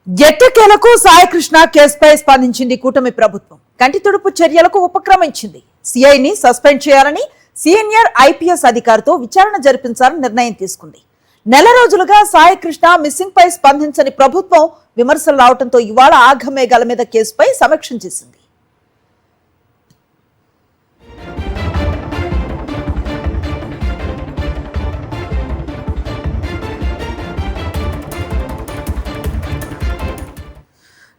ఎట్టకేలకు సాయికృష్ణ కేసుపై స్పందించింది కూటమి ప్రభుత్వం. కంటి తుడుపు చర్యలకు ఉపక్రమించింది. సిఐని సస్పెండ్ చేయాలని సీనియర్ ఐపీఎస్ అధికారితో విచారణ జరిపించాలని నిర్ణయం తీసుకుంది. నెల రోజులుగా సాయికృష్ణ మిస్సింగ్ పై స్పందించని ప్రభుత్వం విమర్శలు రావడంతో ఇవాళ ఆఘమేఘాల మీద కేసుపై సమీక్ష చేసింది.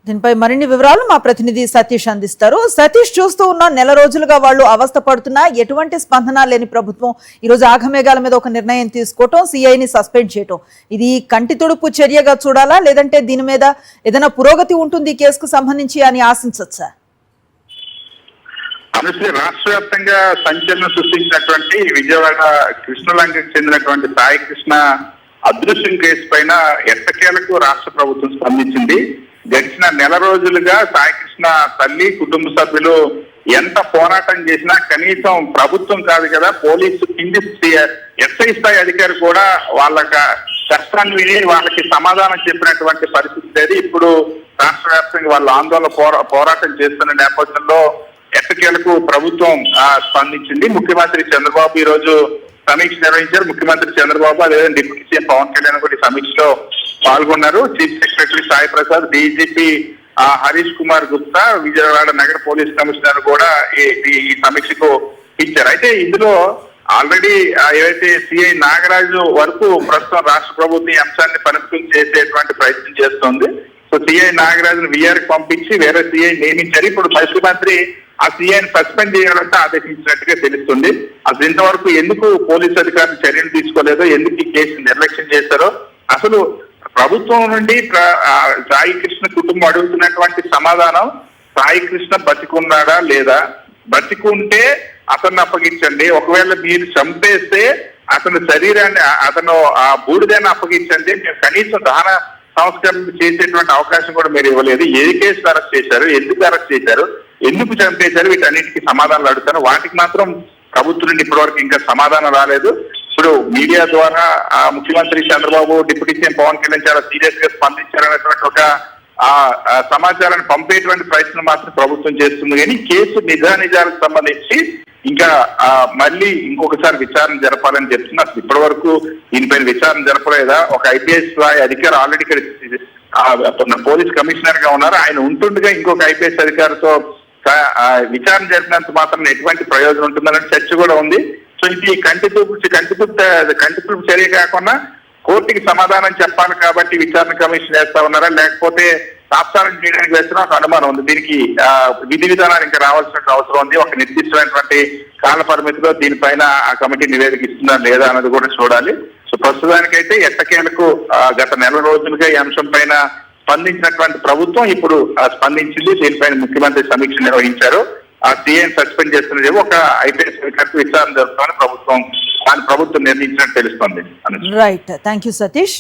దీనిపై మరిన్ని వివరాలు మా ప్రతినిధి సతీష్ అందిస్తారు. సతీష్, చూస్తూ ఉన్న నెల రోజులుగా వాళ్ళు అవస్థ పడుతున్నా ఎటువంటి స్పందన లేని ప్రభుత్వం ఈరోజు ఆఘమేఘాల మీద ఒక నిర్ణయం తీసుకోవటం, సిఐని సస్పెండ్ చేయటం, ఇది కంటి తుడుపు చర్యగా చూడాలా, లేదంటే దీని మీద ఏదైనా పురోగతి ఉంటుంది ఈ కేసుకు సంబంధించి అని ఆశించవచ్చా? రాష్ట్ర వ్యాప్తంగా సంచలనం సృష్టించినటువంటి విజయవాడ కృష్ణలంకకు చెందినటువంటి సాయికృష్ణ అదృశ్యం కేసు పైన ఎట్టకేలకు రాష్ట్ర ప్రభుత్వం స్పందించింది. గడిచిన నెల రోజులుగా సాయికృష్ణ తల్లి, కుటుంబ సభ్యులు ఎంత పోరాటం చేసినా కనీసం ప్రభుత్వం కాదు కదా, పోలీసు కింది ఎస్ఐ స్థాయి అధికారి కూడా వాళ్ళ కష్టాన్ని విని వాళ్ళకి సమాధానం చెప్పినటువంటి పరిస్థితి లేదు. ఇప్పుడు రాష్ట్ర వ్యాప్తంగా వాళ్ళ ఆందోళన పోరాటం చేస్తున్న నేపథ్యంలో ఎట్టకేలకు ప్రభుత్వం స్పందించింది. ముఖ్యమంత్రి చంద్రబాబు ఈ రోజు సమీక్ష నిర్వహించారు. ముఖ్యమంత్రి చంద్రబాబు అదేవిధంగా డిప్యూటీ సీఎం పవన్ కళ్యాణ్ కూడా సమీక్షలో పాల్గొన్నారు. Chief secretary Sai Prasad, DGP Harish Kumar Gupta, Vijayawada నగర పోలీస్ కమిషనర్ కూడా ఈ సమీక్షకు ఇచ్చారు. అయితే ఇందులో ఆల్రెడీ ఏవైతే సిఐ నాగరాజు వరకు ప్రస్తుతం రాష్ట్ర ప్రభుత్వం ఈ అంశాన్ని పరిస్థితులు చేసేటువంటి ప్రయత్నం చేస్తోంది. సో సిఐ నాగరాజును విఆర్ పంపించి వేరే సిఐ నియమించారు. ఇప్పుడు ముఖ్యమంత్రి ఆ సీఐని సస్పెండ్ చేయాలంటే ఆదేశించినట్టుగా తెలుస్తుంది. అసలు ఇంతవరకు ఎందుకు పోలీసు అధికారులు చర్యలు తీసుకోలేదో, ఎందుకు ఈ కేసు నిర్లక్ష్యం చేశారో, అసలు ప్రభుత్వం నుండి సాయికృష్ణ కుటుంబం అడుగుతున్నటువంటి సమాధానం సాయికృష్ణ బతికున్నాడా లేదా, బతికుంటే అతన్ని అప్పగించండి, ఒకవేళ మీరు చంపేస్తే అతని శరీరాన్ని అతను ఆ బూడిదాన్ని అప్పగించండి, మీరు కనీసం దహన సంస్కరణ చేసేటువంటి అవకాశం కూడా మీరు ఇవ్వలేదు. ఏ కేసు అరెస్ట్ చేశారు, ఎందుకు అరెస్ట్ చేశారు, ఎందుకు చంపేశారు, వీటన్నిటికీ సమాధానాలు అడుగుతారు. వాటికి మాత్రం ప్రభుత్వం నుండి ఇప్పటివరకు ఇంకా సమాధానం రాలేదు. ఇప్పుడు మీడియా ద్వారా ముఖ్యమంత్రి చంద్రబాబు, డిప్యూటీ సీఎం పవన్ కళ్యాణ్ చాలా సీరియస్ గా స్పందించారనేటువంటి ఒక సమాచారాన్ని పంపేటువంటి ప్రయత్నం మాత్రం ప్రభుత్వం చేస్తుంది. కానీ కేసు నిజానిజాలకు సంబంధించి ఇంకా మళ్ళీ ఇంకొకసారి విచారణ జరపాలని చెప్తున్నా. అసలు ఇప్పటి వరకు దీనిపైన విచారణ జరపలేదా? ఒక ఐపీఎస్ అధికారి ఆల్రెడీ ఇక్కడ పోలీస్ కమిషనర్ గా ఉన్నారు. ఆయన ఉంటుండగా ఇంకొక ఐపీఎస్ అధికారితో విచారణ జరిపినంత మాత్రం ఎటువంటి ప్రయోజనం ఉంటుందనే చర్చ కూడా ఉంది. సో ఇది కంటి చూపు చర్య కాకుండా కోర్టుకి సమాధానం చెప్పాలి కాబట్టి విచారణ కమిషన్ వేస్తా ఉన్నారా, లేకపోతే తాత్సారం చేయడానికి వేస్తున్న ఒక అనుమానం ఉంది. దీనికి విధి విధానాలు ఇంకా రావాల్సిన అవసరం ఉంది. ఒక నిర్దిష్టమైనటువంటి కాల పరిమితిలో దీనిపైన ఆ కమిటీ నివేదిక ఇస్తుందా లేదా అన్నది కూడా చూడాలి. సో ప్రస్తుతానికైతే ఎట్టకేలకు గత నెల రోజులుగా ఈ అంశం పైన స్పందించినటువంటి ప్రభుత్వం ఇప్పుడు స్పందించింది. దీనిపైన ముఖ్యమంత్రి సమీక్ష నిర్వహించారు. ఆ సీఎం సస్పెండ్ చేస్తున్నది ఒక ఐపీఎస్ అధికారికి విచారణ జరుపుతామని ప్రభుత్వం నిర్ణయించినట్టు తెలుస్తోంది. Right, thank you Satish.